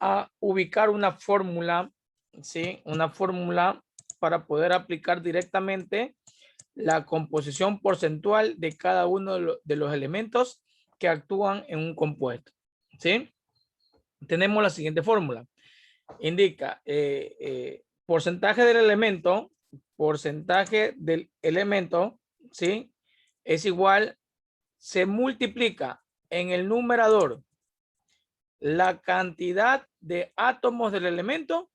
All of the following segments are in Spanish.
a ubicar una fórmula, ¿sí? Una fórmula para poder aplicar directamente la composición porcentual de cada uno de los elementos que actúan en un compuesto, ¿sí? Tenemos la siguiente fórmula. Indica porcentaje del elemento, ¿sí? Es igual, se multiplica en el numerador la cantidad de átomos del elemento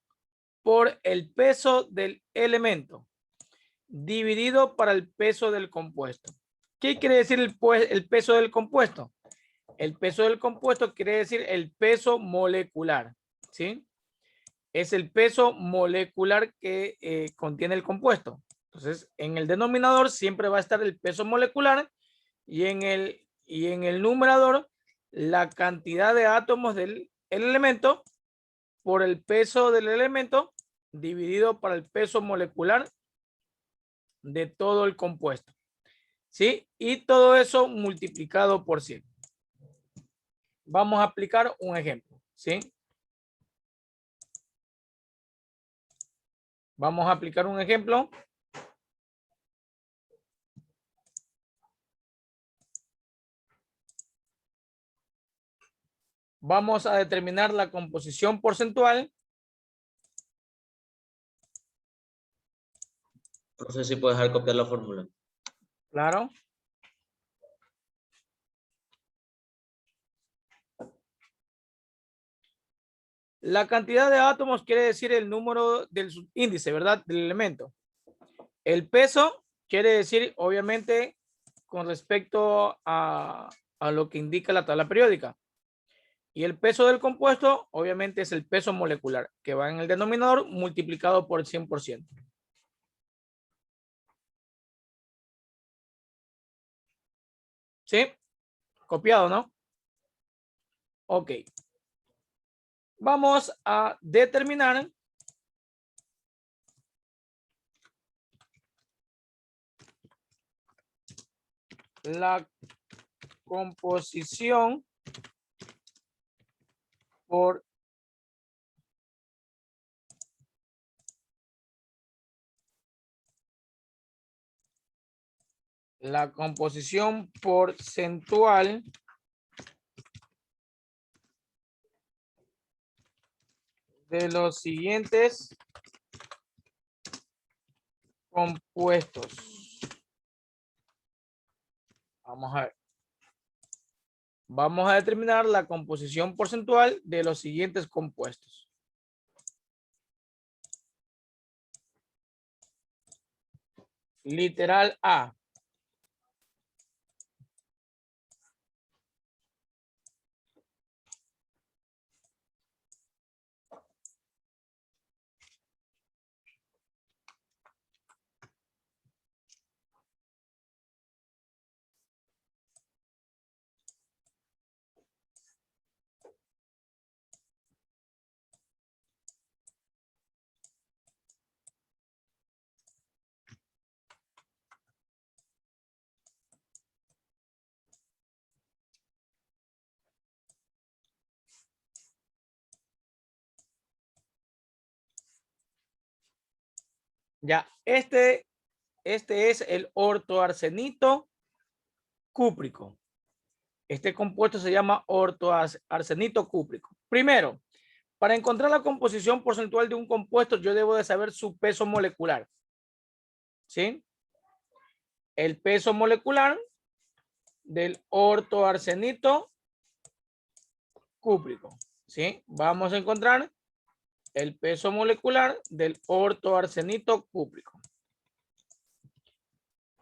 por el peso del elemento dividido para el peso del compuesto. ¿Qué quiere decir el peso del compuesto? El peso del compuesto quiere decir el peso molecular, ¿sí? Es el peso molecular que contiene el compuesto. Entonces, en el denominador siempre va a estar el peso molecular y en el numerador la cantidad de átomos del elemento por el peso del elemento dividido para el peso molecular de todo el compuesto, ¿sí? Y todo eso multiplicado por 100. Vamos a aplicar un ejemplo, ¿sí? Vamos a aplicar un ejemplo. Vamos a determinar la composición porcentual. No sé si puedes dejar copiar la fórmula. Claro. La cantidad de átomos quiere decir el número del subíndice, ¿verdad? Del elemento. El peso quiere decir, obviamente, con respecto a lo que indica la tabla periódica. Y el peso del compuesto, obviamente, es el peso molecular, que va en el denominador multiplicado por el 100%. ¿Sí? Copiado, ¿no? Ok. Vamos a determinar la composición por la composición porcentual de los siguientes compuestos. Vamos a ver. Vamos a determinar la composición porcentual de los siguientes compuestos. Literal A. Ya, este es el ortoarsenito cúprico. Este compuesto se llama ortoarsenito cúprico. Primero, para encontrar la composición porcentual de un compuesto, yo debo de saber su peso molecular. ¿Sí? El peso molecular del ortoarsenito cúprico. ¿Sí? Vamos a encontrar el peso molecular del ortoarsenito cúprico.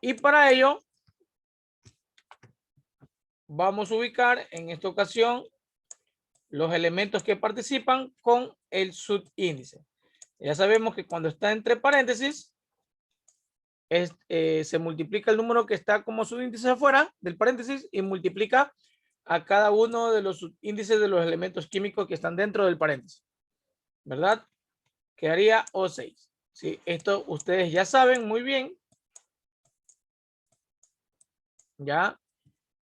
Y para ello, vamos a ubicar en esta ocasión los elementos que participan con el subíndice. Ya sabemos que cuando está entre paréntesis, se multiplica el número que está como subíndice afuera del paréntesis y multiplica a cada uno de los subíndices de los elementos químicos que están dentro del paréntesis, ¿verdad? Quedaría O6. Sí, esto ustedes ya saben muy bien. Ya.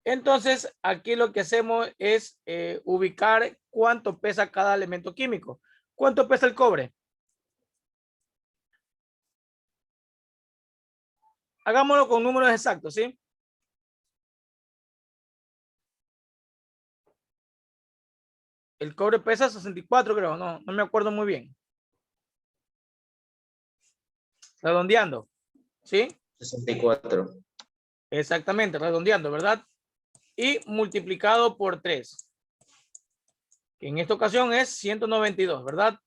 Entonces, aquí lo que hacemos es ubicar cuánto pesa cada elemento químico. ¿Cuánto pesa el cobre? Hagámoslo con números exactos, ¿sí? El cobre pesa 64, creo. No me acuerdo muy bien. Redondeando, ¿sí? 64. Exactamente, redondeando, ¿verdad? Y multiplicado por 3. Que en esta ocasión es 192, ¿verdad?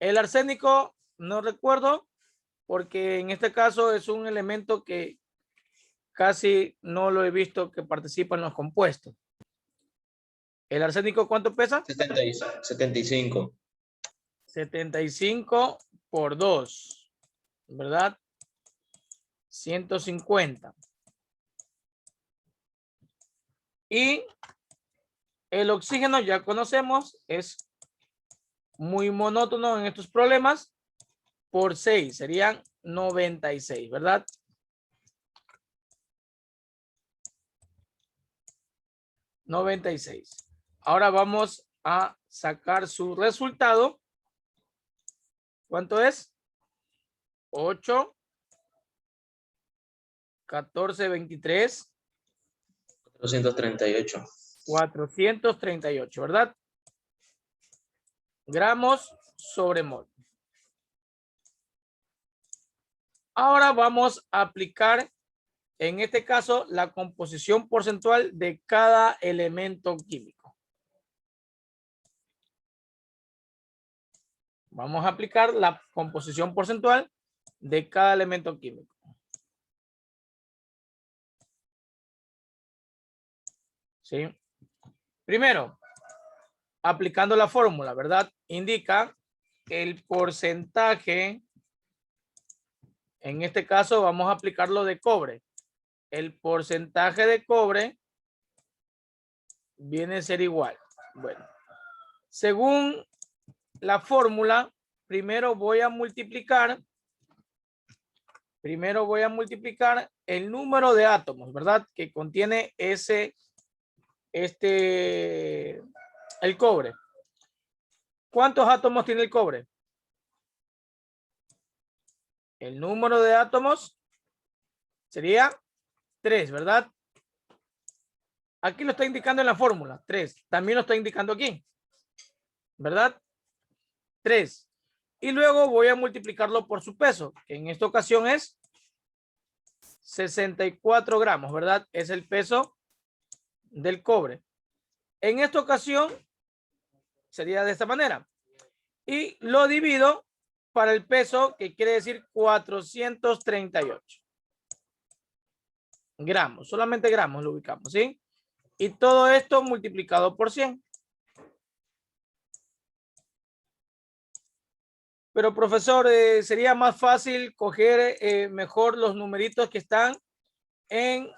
El arsénico, no recuerdo, porque en este caso es un elemento que casi no lo he visto que participa en los compuestos. ¿El arsénico cuánto pesa? 75. 75 por 2, ¿verdad? 150. Y el oxígeno ya conocemos, es muy monótono en estos problemas. Por 6 serían 96, ¿verdad? 96. Ahora vamos a sacar su resultado. ¿Cuánto es? 8, 14, 23. 438. 438, ¿verdad? Gramos sobre mol. Ahora vamos a aplicar, en este caso, la composición porcentual de cada elemento químico. Vamos a aplicar la composición porcentual de cada elemento químico. ¿Sí? Primero, aplicando la fórmula, ¿verdad? Indica el porcentaje, en este caso vamos a aplicarlo de cobre. El porcentaje de cobre viene a ser igual. Bueno, según la fórmula, primero voy a multiplicar el número de átomos, ¿verdad? Que contiene el cobre. ¿Cuántos átomos tiene el cobre? El número de átomos sería 3, ¿verdad? Aquí lo está indicando en la fórmula, 3. También lo está indicando aquí, ¿verdad? 3. Y luego voy a multiplicarlo por su peso, que en esta ocasión es 64 gramos, ¿verdad? Es el peso del cobre. En esta ocasión sería de esta manera. Y lo divido para el peso, que quiere decir 438 gramos. Solamente gramos lo ubicamos, ¿sí? Y todo esto multiplicado por 100. Pero profesor, sería más fácil coger mejor los numeritos que están en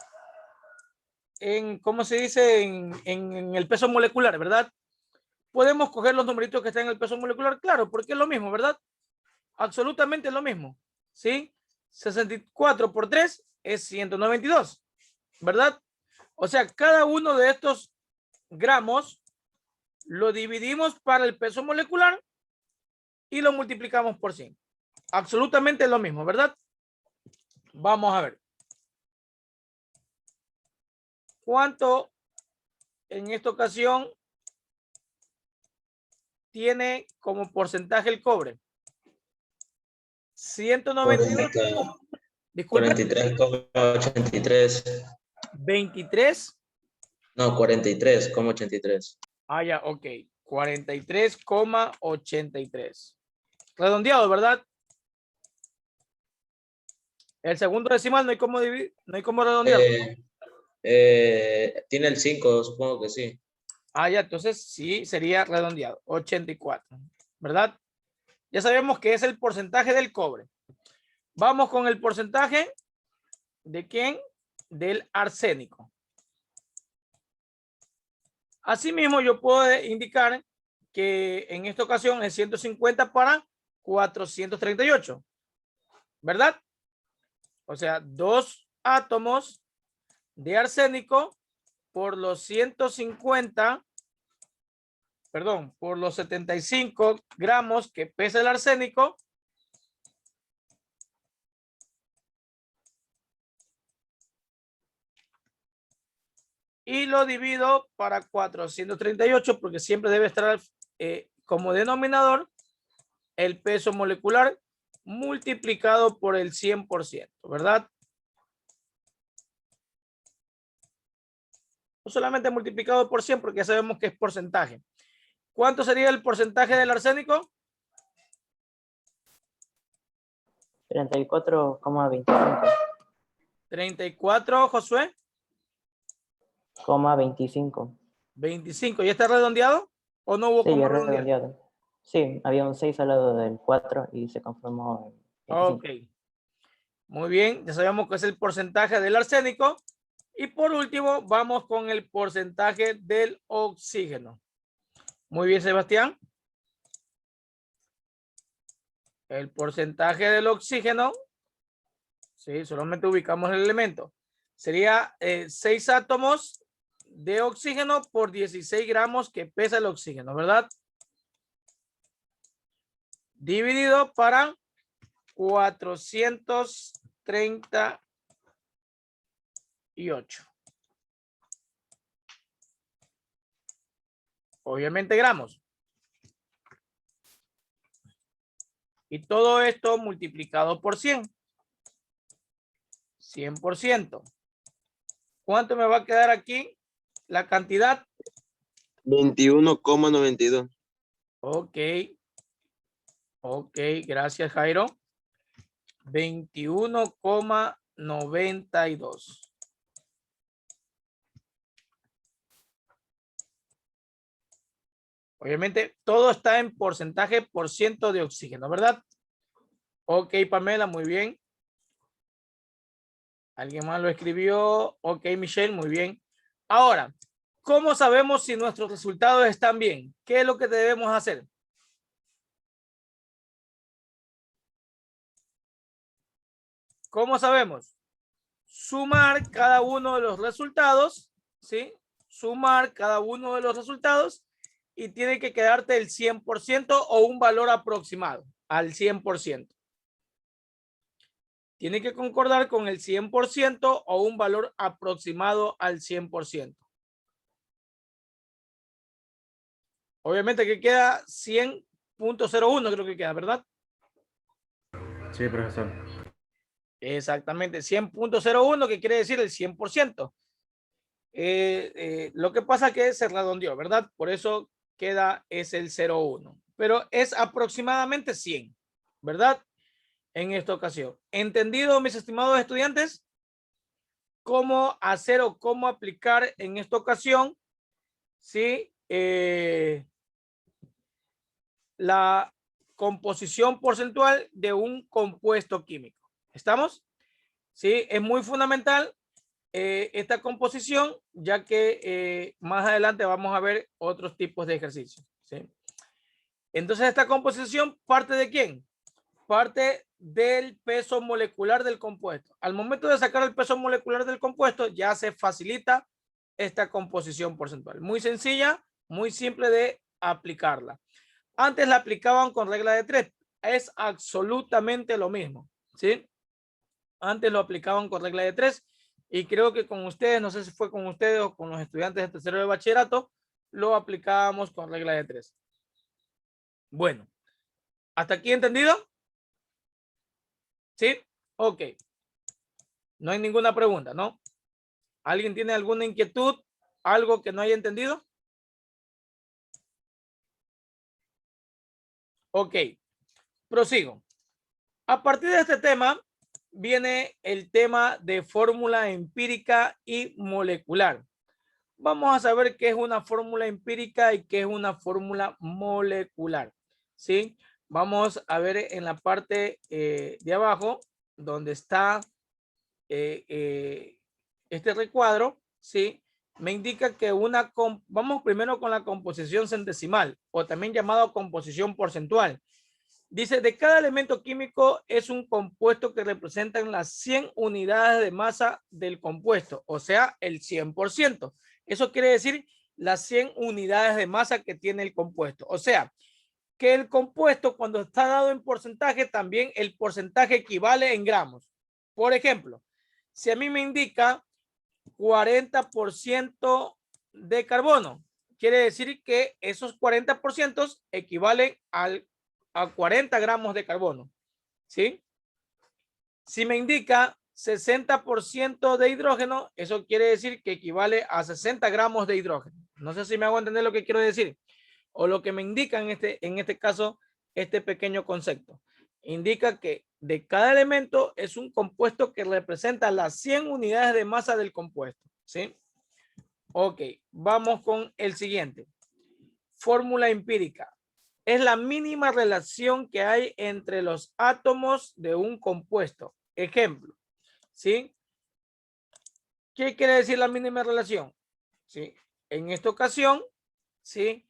¿cómo se dice? En el peso molecular, ¿verdad? Podemos coger los numeritos que están en el peso molecular, claro, porque es lo mismo, ¿verdad? Absolutamente lo mismo, ¿sí? 64 por 3 es 192, ¿verdad? O sea, cada uno de estos gramos lo dividimos para el peso molecular y lo multiplicamos por 100. Absolutamente lo mismo, ¿verdad? Vamos a ver. ¿Cuánto en esta ocasión tiene como porcentaje el cobre? 192. Disculpe. 43,83. 23. No, 43,83. Ah, ya, ok. 43,83. Redondeado, ¿verdad? El segundo decimal no hay cómo dividir, no hay cómo redondearlo. Tiene el 5, supongo que sí. Ah, ya, entonces sí sería redondeado. 84, ¿verdad? Ya sabemos que es el porcentaje del cobre. Vamos con el porcentaje de ¿quién? Del arsénico. Asimismo, yo puedo indicar que en esta ocasión es 150 para 438, ¿verdad? O sea, 2 átomos de arsénico por los 150, perdón, por los 75 gramos que pesa el arsénico. Y lo divido para 438 porque siempre debe estar como denominador el peso molecular multiplicado por el 100%, ¿verdad? No solamente multiplicado por 100 porque ya sabemos que es porcentaje. ¿Cuánto sería el porcentaje del arsénico? 34,25. 34, Josué. 25. 25. ¿Ya está redondeado? ¿O no hubo Sí, como es redondear? redondeado. Sí, había un 6 al lado del 4 y se conformó en 25. Ok. Muy bien, ya sabemos que es el porcentaje del arsénico. Y por último, vamos con el porcentaje del oxígeno. Muy bien, Sebastián. El porcentaje del oxígeno, sí, solamente ubicamos el elemento. Sería 6 átomos de oxígeno por 16 gramos que pesa el oxígeno, ¿verdad? Dividido para 438. Obviamente gramos. Y todo esto multiplicado por 100. 100%. ¿Cuánto me va a quedar aquí? La cantidad. 21,92. Ok. Ok, gracias, Jairo. 21,92. Obviamente, todo está en porcentaje por ciento de oxígeno, ¿verdad? Ok, Pamela, muy bien. ¿Alguien más lo escribió? Ok, Michelle, muy bien. Ahora, ¿cómo sabemos si nuestros resultados están bien? ¿Qué es lo que debemos hacer? ¿Cómo sabemos? Sumar cada uno de los resultados, ¿sí? Sumar cada uno de los resultados y tiene que quedarte el 100% o un valor aproximado al 100%. Tiene que concordar con el 100% o un valor aproximado al 100%. Obviamente que queda 100.01, creo que queda, ¿verdad? Sí, profesor. Exactamente, 100.01, que quiere decir el 100%. Lo que pasa es que se redondeó, ¿verdad? Por eso queda es el 0,1. Pero es aproximadamente 100, ¿verdad? En esta ocasión. ¿Entendido, mis estimados estudiantes? ¿Cómo hacer o cómo aplicar en esta ocasión? ¿Sí? La composición porcentual de un compuesto químico. ¿Estamos? Sí, es muy fundamental esta composición, ya que más adelante vamos a ver otros tipos de ejercicios. ¿Sí? Entonces, esta composición parte de quién? Parte del peso molecular del compuesto. Al momento de sacar el peso molecular del compuesto, ya se facilita esta composición porcentual. Muy sencilla, muy simple de aplicarla. Antes la aplicaban con regla de 3. Es absolutamente lo mismo, ¿sí? Antes lo aplicaban con regla de 3 y creo que con ustedes, no sé si fue con ustedes o con los estudiantes de tercero de bachillerato, lo aplicábamos con regla de 3. Bueno, ¿hasta aquí entendido? ¿Sí? Ok. No hay ninguna pregunta, ¿no? ¿Alguien tiene alguna inquietud? ¿Algo que no haya entendido? Ok. Prosigo. A partir de este tema viene el tema de fórmula empírica y molecular. Vamos a saber qué es una fórmula empírica y qué es una fórmula molecular. ¿Sí? Vamos a ver en la parte de abajo, donde está este recuadro, ¿sí? Me indica que vamos primero con la composición centesimal, o también llamado composición porcentual. Dice, de cada elemento químico es un compuesto que representan las 100 unidades de masa del compuesto, o sea, el 100%. Eso quiere decir las 100 unidades de masa que tiene el compuesto. O sea, que el compuesto cuando está dado en porcentaje, también el porcentaje equivale en gramos. Por ejemplo, si a mí me indica 40% de carbono, quiere decir que esos 40% equivalen a 40 gramos de carbono, ¿sí? Si me indica 60% de hidrógeno, eso quiere decir que equivale a 60 gramos de hidrógeno. No sé si me hago entender lo que quiero decir o lo que me indica en este caso, este pequeño concepto. Indica que de cada elemento es un compuesto que representa las 100 unidades de masa del compuesto, ¿sí? Ok, vamos con el siguiente. Fórmula empírica. Es la mínima relación que hay entre los átomos de un compuesto. Ejemplo, ¿sí? ¿Qué quiere decir la mínima relación? ¿Sí? En esta ocasión, ¿sí?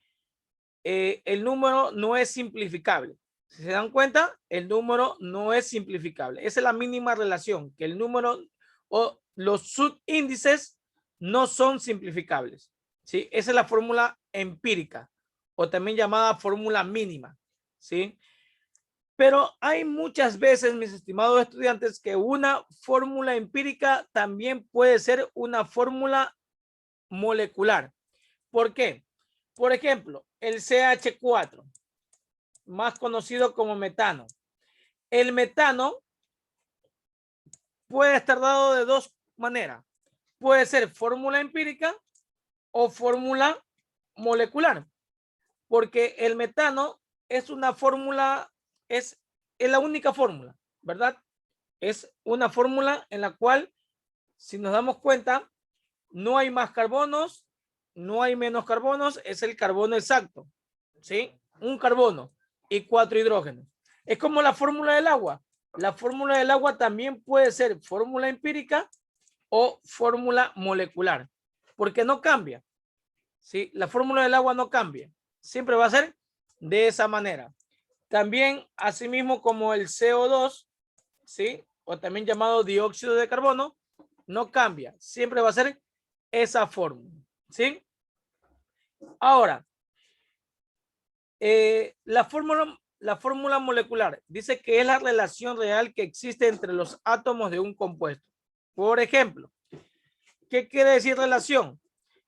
El número no es simplificable. Si se dan cuenta, el número no es simplificable. Esa es la mínima relación, que el número o los subíndices no son simplificables, ¿sí? Esa es la fórmula empírica o también llamada fórmula mínima, ¿sí? Pero hay muchas veces, mis estimados estudiantes, que una fórmula empírica también puede ser una fórmula molecular. ¿Por qué? Por ejemplo, el CH4, más conocido como metano. El metano puede estar dado de dos maneras. Puede ser fórmula empírica o fórmula molecular, porque el metano es una fórmula, es la única fórmula, ¿verdad? Es una fórmula en la cual, si nos damos cuenta, no hay más carbonos, no hay menos carbonos, es el carbono exacto, ¿sí? Un carbono y 4 hidrógenos. Es como la fórmula del agua. La fórmula del agua también puede ser fórmula empírica o fórmula molecular, porque no cambia, ¿sí? La fórmula del agua no cambia, siempre va a ser de esa manera. También, asimismo como el CO2, ¿sí? O también llamado dióxido de carbono, no cambia, siempre va a ser esa fórmula, ¿sí? Ahora, la fórmula molecular dice que es la relación real que existe entre los átomos de un compuesto. Por ejemplo, ¿qué quiere decir relación?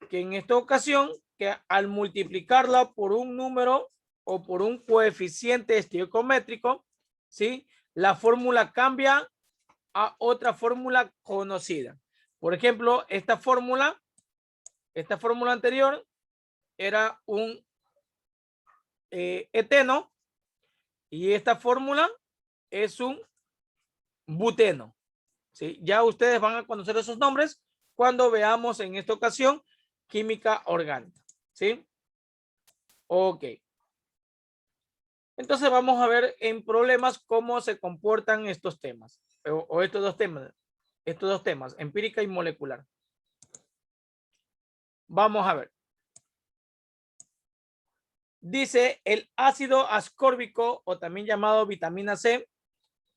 Que en esta ocasión, que al multiplicarla por un número o por un coeficiente estequiométrico, ¿sí? La fórmula cambia a otra fórmula conocida. Por ejemplo, esta fórmula anterior era un eteno y esta fórmula es un buteno, ¿sí? Ya ustedes van a conocer esos nombres cuando veamos en esta ocasión química orgánica, ¿sí? Ok. Entonces vamos a ver en problemas cómo se comportan estos temas o estos dos temas, empírica y molecular. Vamos a ver. Dice el ácido ascórbico o también llamado vitamina C.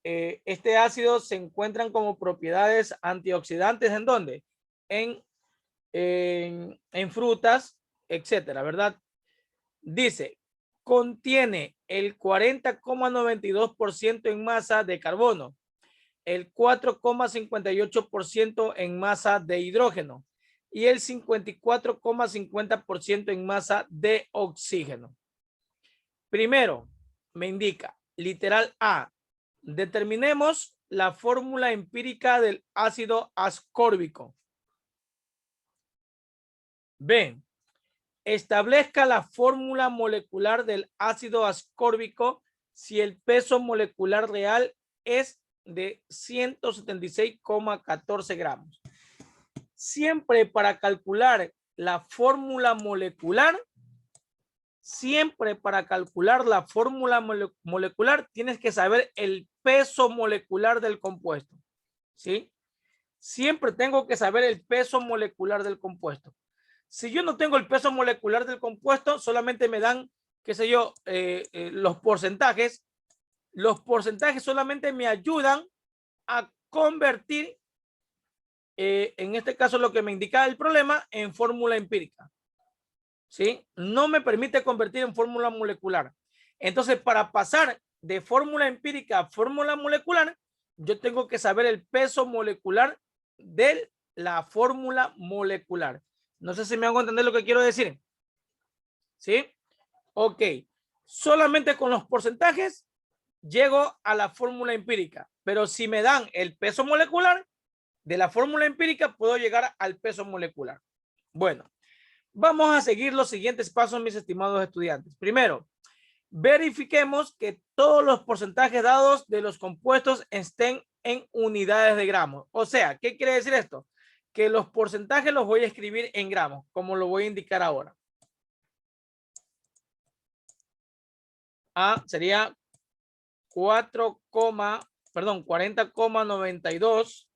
Este ácido se encuentran como propiedades antioxidantes ¿en dónde? En frutas, etcétera, ¿verdad? Dice, contiene el 40,92% en masa de carbono, el 4,58% en masa de hidrógeno y el 54,50% en masa de oxígeno. Primero, me indica, literal A, determinemos la fórmula empírica del ácido ascórbico. B, establezca la fórmula molecular del ácido ascórbico si el peso molecular real es de 176,14 gramos. Siempre para calcular la fórmula molecular, tienes que saber el peso molecular del compuesto, ¿sí? Siempre tengo que saber el peso molecular del compuesto. Si yo no tengo el peso molecular del compuesto, solamente me dan, qué sé yo, los porcentajes, Los porcentajes solamente me ayudan a convertir, en este caso lo que me indica el problema, en fórmula empírica. ¿Sí? No me permite convertir en fórmula molecular. Entonces, para pasar de fórmula empírica a fórmula molecular, yo tengo que saber el peso molecular de la fórmula molecular. No sé si me hago entender lo que quiero decir. ¿Sí? Ok. Solamente con los porcentajes llego a la fórmula empírica, pero si me dan el peso molecular de la fórmula empírica, puedo llegar al peso molecular. Bueno, vamos a seguir los siguientes pasos, mis estimados estudiantes. Primero, verifiquemos que todos los porcentajes dados de los compuestos estén en unidades de gramos. O sea, ¿qué quiere decir esto? Que los porcentajes los voy a escribir en gramos, como lo voy a indicar ahora. A sería 40,92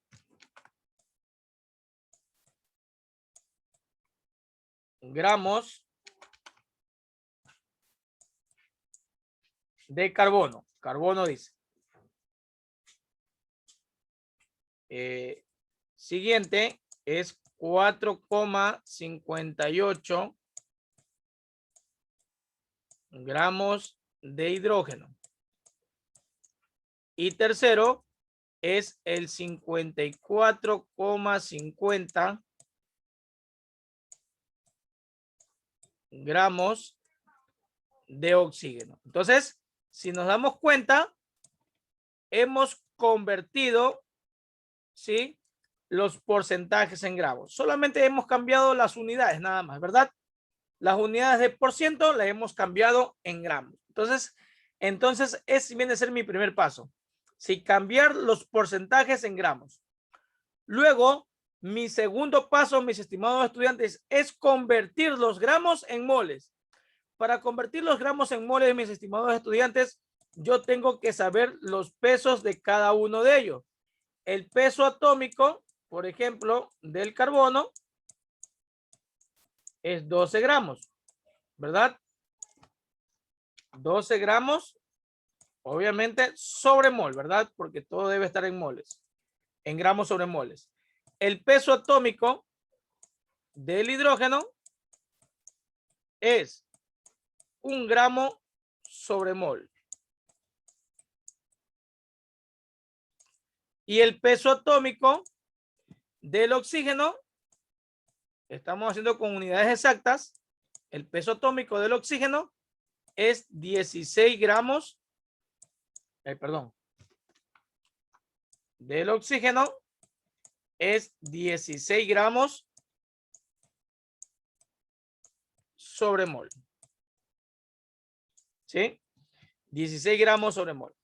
gramos de carbono. Carbono dice. Siguiente es 4,58 gramos de hidrógeno. Y tercero es el 54,50 gramos de oxígeno. Entonces, si nos damos cuenta, hemos convertido, ¿sí?, los porcentajes en gramos. Solamente hemos cambiado las unidades, nada más, ¿verdad? Las unidades de por ciento las hemos cambiado en gramos. Entonces ese viene a ser mi primer paso. Sí, cambiar los porcentajes en gramos. Luego, mi segundo paso, mis estimados estudiantes, es convertir los gramos en moles. Para convertir los gramos en moles, mis estimados estudiantes, yo tengo que saber los pesos de cada uno de ellos. El peso atómico, por ejemplo, del carbono es 12 gramos, ¿verdad? 12 gramos, obviamente, sobre mol, ¿verdad? Porque todo debe estar en moles, en gramos sobre moles. El peso atómico del hidrógeno es 1 gramo sobre mol. Y el peso atómico del oxígeno, estamos haciendo con unidades exactas, el peso atómico del oxígeno es 16 gramos, del oxígeno es 16 gramos sobre mol. ¿Sí? 16 gramos sobre mol.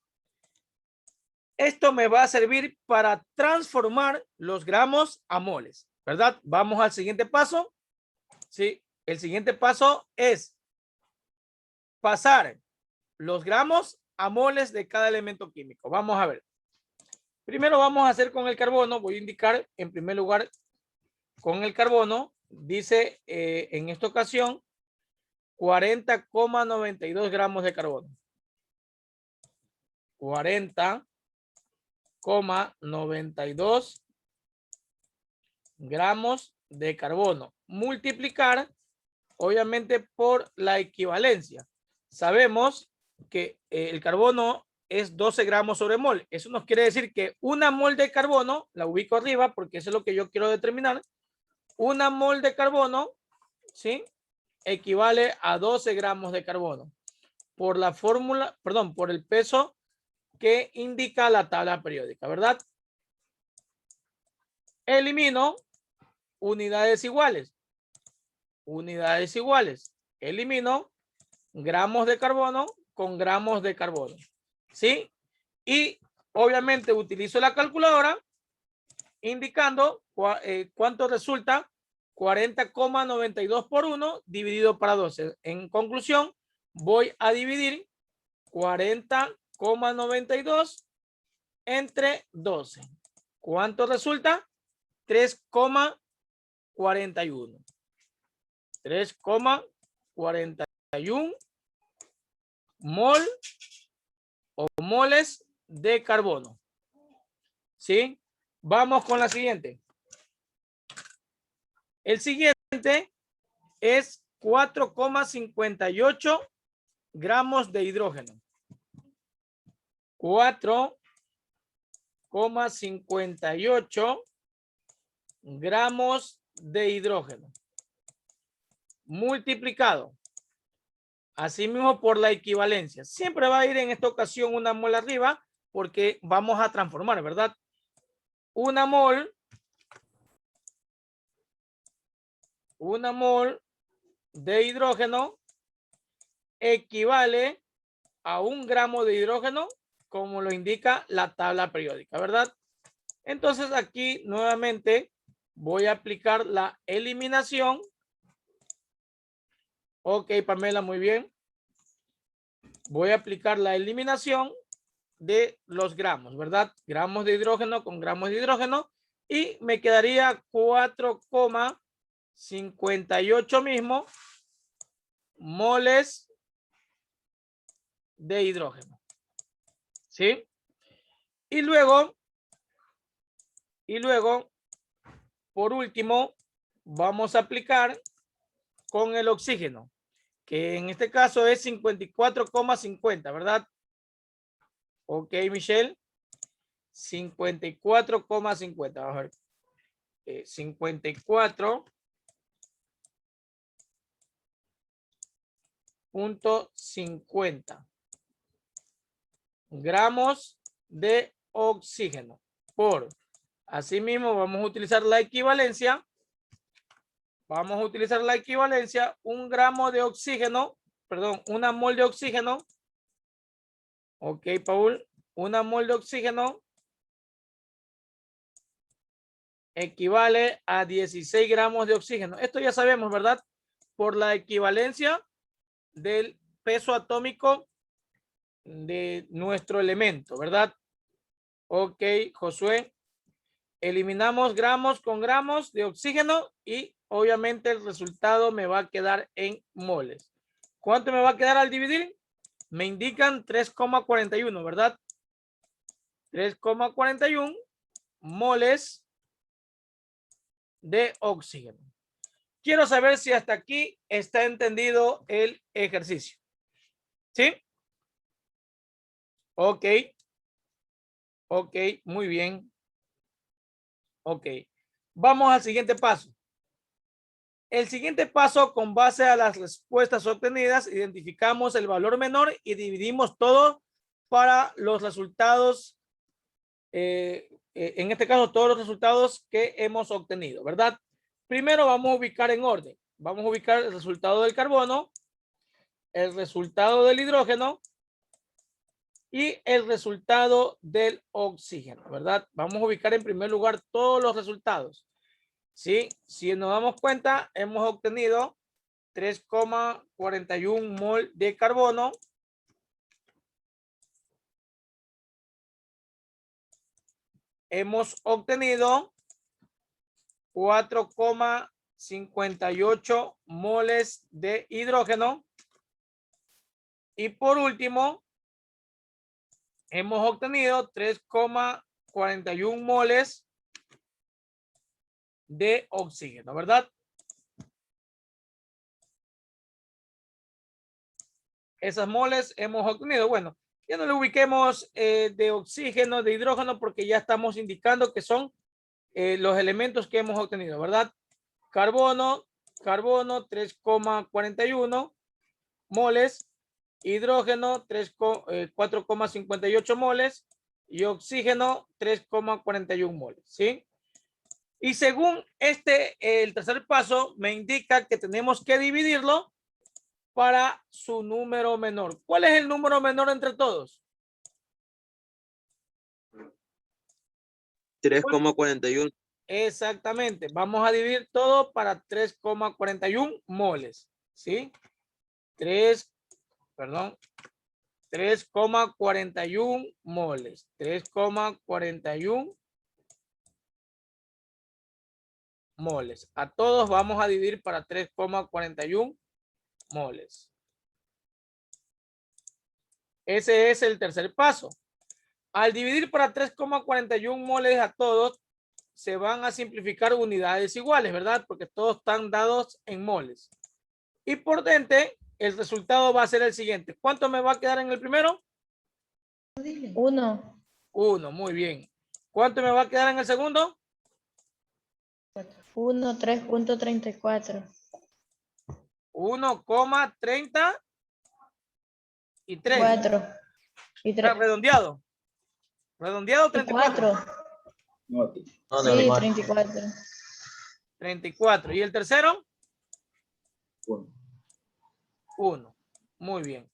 Esto me va a servir para transformar los gramos a moles, ¿verdad? Vamos al siguiente paso. Sí, el siguiente paso es pasar los gramos a moles de cada elemento químico. Vamos a ver. Primero vamos a hacer con el carbono. Voy a indicar en primer lugar con el carbono. Dice en esta ocasión 40,92 gramos de carbono. 40,92 gramos de carbono. Multiplicar, obviamente, por la equivalencia. Sabemos que el carbono es 12 gramos sobre mol. Eso nos quiere decir que una mol de carbono, la ubico arriba porque eso es lo que yo quiero determinar. Una mol de carbono, ¿sí?, equivale a 12 gramos de carbono. Por la fórmula, perdón, por el peso que indica la tabla periódica, ¿verdad? Elimino unidades iguales. Unidades iguales. Elimino gramos de carbono con gramos de carbono. ¿Sí? Y obviamente utilizo la calculadora indicando cuánto resulta 40,92 por 1 dividido para 12. En conclusión, voy a dividir 40,92 entre 12. ¿Cuánto resulta? 3,41. 3,41 mol o moles de carbono. ¿Sí? Vamos con la siguiente. El siguiente es 4,58 gramos de hidrógeno. 4,58 gramos de hidrógeno. Multiplicado. Asimismo por la equivalencia. Siempre va a ir en esta ocasión una mol arriba porque vamos a transformar, ¿verdad? Una mol de hidrógeno equivale a 1 gramo de hidrógeno, como lo indica la tabla periódica, ¿verdad? Entonces aquí nuevamente voy a aplicar la eliminación. Ok, Pamela, muy bien. Voy a aplicar la eliminación de los gramos, ¿verdad? Gramos de hidrógeno con gramos de hidrógeno y me quedaría 4,58 mismo moles de hidrógeno. ¿Sí? Y luego, por último, vamos a aplicar con el oxígeno, que en este caso es 54,50, ¿verdad? Ok, Michelle. 54,50. Vamos a ver. 54,50 gramos de oxígeno por. Asimismo, vamos a utilizar la equivalencia. Vamos a utilizar la equivalencia. 1 gramo de oxígeno, perdón, 1 mol de oxígeno. Ok, Paul. 1 mol de oxígeno equivale a 16 gramos de oxígeno. Esto ya sabemos, ¿verdad? Por la equivalencia del peso atómico de nuestro elemento, ¿verdad? Ok, Josué. Eliminamos gramos con gramos de oxígeno y obviamente el resultado me va a quedar en moles. ¿Cuánto me va a quedar al dividir? Me indican 3,41, ¿verdad? 3,41 moles de oxígeno. Quiero saber si hasta aquí está entendido el ejercicio. ¿Sí? Ok. Ok, muy bien. Ok. Vamos al siguiente paso. El siguiente paso, con base a las respuestas obtenidas, identificamos el valor menor y dividimos todo para los resultados, en este caso, todos los resultados que hemos obtenido, ¿verdad? Primero vamos a ubicar en orden. Vamos a ubicar el resultado del carbono, el resultado del hidrógeno y el resultado del oxígeno, ¿verdad? Vamos a ubicar en primer lugar todos los resultados. ¿Sí? Si nos damos cuenta, hemos obtenido 3,41 mol de carbono. Hemos obtenido 4,58 moles de hidrógeno. Y por último, hemos obtenido 3,41 moles de oxígeno, ¿verdad? Esas moles hemos obtenido. Bueno, ya no le ubiquemos de oxígeno, de hidrógeno, porque ya estamos indicando que son los elementos que hemos obtenido, ¿verdad? Carbono 3,41 moles, hidrógeno 4,58 moles y oxígeno 3,41 moles, ¿sí? Y según el tercer paso me indica que tenemos que dividirlo para su número menor. ¿Cuál es el número menor entre todos? 3,41. Exactamente. Vamos a dividir todo para 3,41 moles. ¿Sí? 3,41 moles. 3,41 moles. A todos vamos a dividir para 3,41 moles. Ese es el tercer paso. Al dividir para 3,41 moles a todos, se van a simplificar unidades iguales, ¿verdad? Porque todos están dados en moles. Y por ende, el resultado va a ser el siguiente. ¿Cuánto me va a quedar en el primero? 1. 1, muy bien. ¿Cuánto me va a quedar en el segundo? 1, 3.34. 1,30 y 3. 4. Y 3. Redondeado. Redondeado 34. 4. No, Sí, normal. 34. 34. ¿Y el tercero? 1. 1. Muy bien.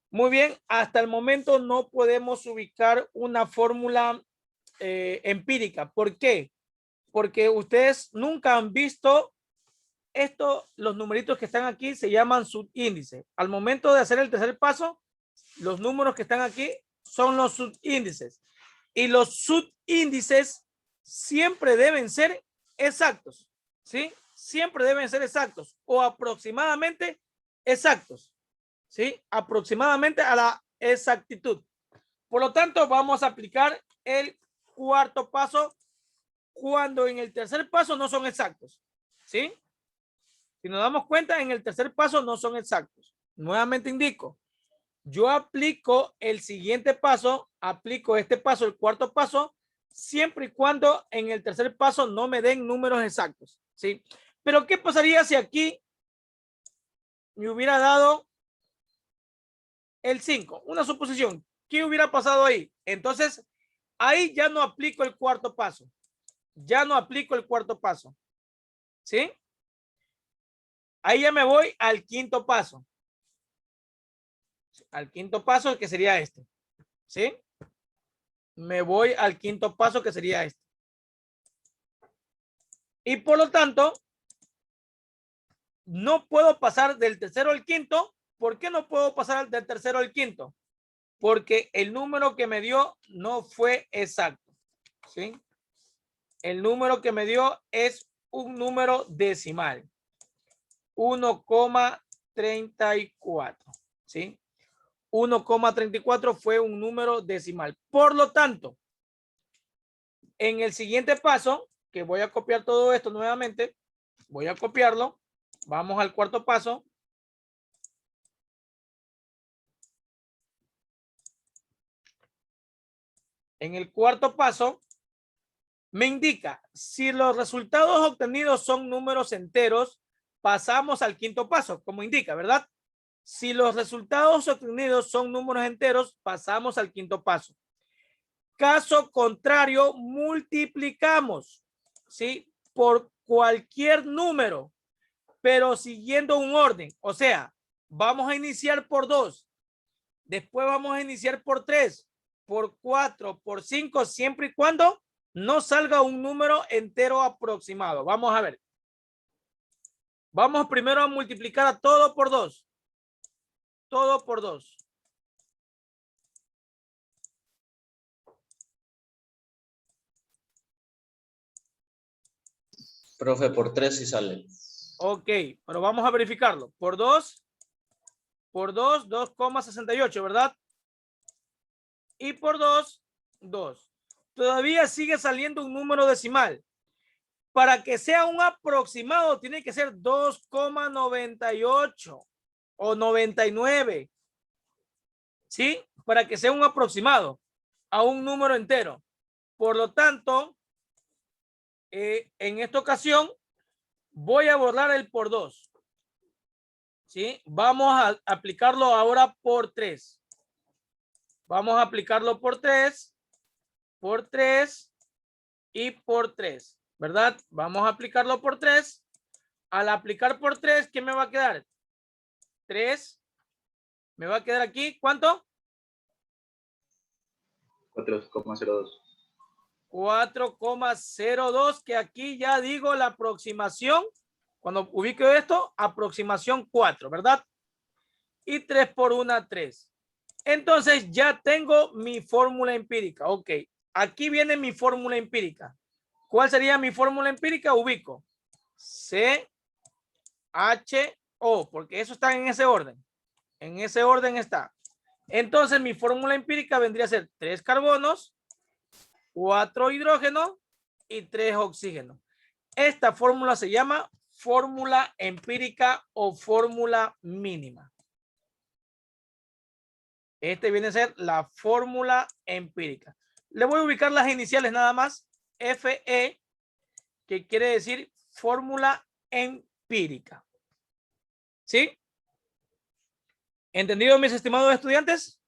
Muy bien. Hasta el momento no podemos ubicar una fórmula empírica. ¿Por qué? Porque ustedes nunca han visto esto. Los numeritos que están aquí se llaman subíndices. Al momento de hacer el tercer paso, los números que están aquí son los subíndices. Y los subíndices siempre deben ser exactos. ¿Sí? Siempre deben ser exactos o aproximadamente exactos. ¿Sí? Aproximadamente a la exactitud. Por lo tanto, vamos a aplicar el cuarto paso cuando en el tercer paso no son exactos. ¿Sí? Si nos damos cuenta, en el tercer paso no son exactos. Nuevamente indico, yo aplico el siguiente paso, aplico este paso, el cuarto paso, siempre y cuando en el tercer paso no me den números exactos. ¿Sí? Pero ¿qué pasaría si aquí me hubiera dado el 5? Una suposición. ¿Qué hubiera pasado ahí? Entonces, ahí ya no aplico el cuarto paso. Ya no aplico el cuarto paso. ¿Sí? Ahí ya me voy al quinto paso. Al quinto paso, que sería este. ¿Sí? Me voy al quinto paso, que sería este. Y por lo tanto, no puedo pasar del tercero al quinto. ¿Por qué no puedo pasar del tercero al quinto? Porque el número que me dio no fue exacto. ¿Sí? El número que me dio es un número decimal. 1,34. ¿Sí? 1,34 fue un número decimal. Por lo tanto, en el siguiente paso, que voy a copiar todo esto nuevamente, voy a copiarlo. Vamos al cuarto paso. En el cuarto paso, me indica si los resultados obtenidos son números enteros, pasamos al quinto paso, como indica, ¿verdad? Si los resultados obtenidos son números enteros, pasamos al quinto paso. Caso contrario, multiplicamos, ¿sí? Por cualquier número, pero siguiendo un orden. O sea, vamos a iniciar por 2, después vamos a iniciar por 3, por 4, por 5, siempre y cuando no salga un número entero aproximado. Vamos a ver. Vamos primero a multiplicar a todo por 2. Todo por 2. Profe, por 3 sí sale. Ok, pero vamos a verificarlo. Por 2, 2,68, ¿verdad? Y por 2, 2. Todavía sigue saliendo un número decimal. Para que sea un aproximado, tiene que ser 2,98 o 99. ¿Sí? Para que sea un aproximado a un número entero. Por lo tanto, en esta ocasión, voy a borrar el por 2. ¿Sí? Vamos a aplicarlo ahora por 3. Vamos a aplicarlo por 3 y por 3, ¿verdad? Vamos a aplicarlo por 3. Al aplicar por 3, ¿qué me va a quedar? 3. Me va a quedar aquí, ¿cuánto? 4,02. 4,02, que aquí ya digo la aproximación. Cuando ubico esto, aproximación 4, ¿verdad? Y 3 por 1, 3. Entonces ya tengo mi fórmula empírica. Ok, aquí viene mi fórmula empírica. ¿Cuál sería mi fórmula empírica? Ubico C, H, O, porque eso está en ese orden. En ese orden está. Entonces mi fórmula empírica vendría a ser 3 carbonos, 4 hidrógenos y 3 oxígenos. Esta fórmula se llama fórmula empírica o fórmula mínima. Este viene a ser la fórmula empírica. Le voy a ubicar las iniciales nada más. FE, que quiere decir fórmula empírica. ¿Sí? ¿Entendido, mis estimados estudiantes?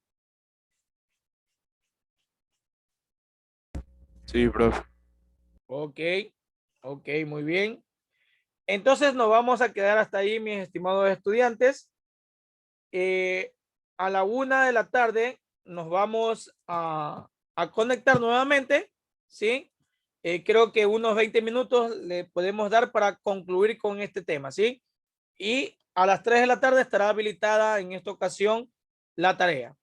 Sí, profe. Ok, ok, muy bien. Entonces nos vamos a quedar hasta ahí, mis estimados estudiantes. A la 1 de la tarde nos vamos a conectar nuevamente, ¿sí? Creo que unos 20 minutos le podemos dar para concluir con este tema, ¿sí? Y a las 3 de la tarde estará habilitada en esta ocasión la tarea.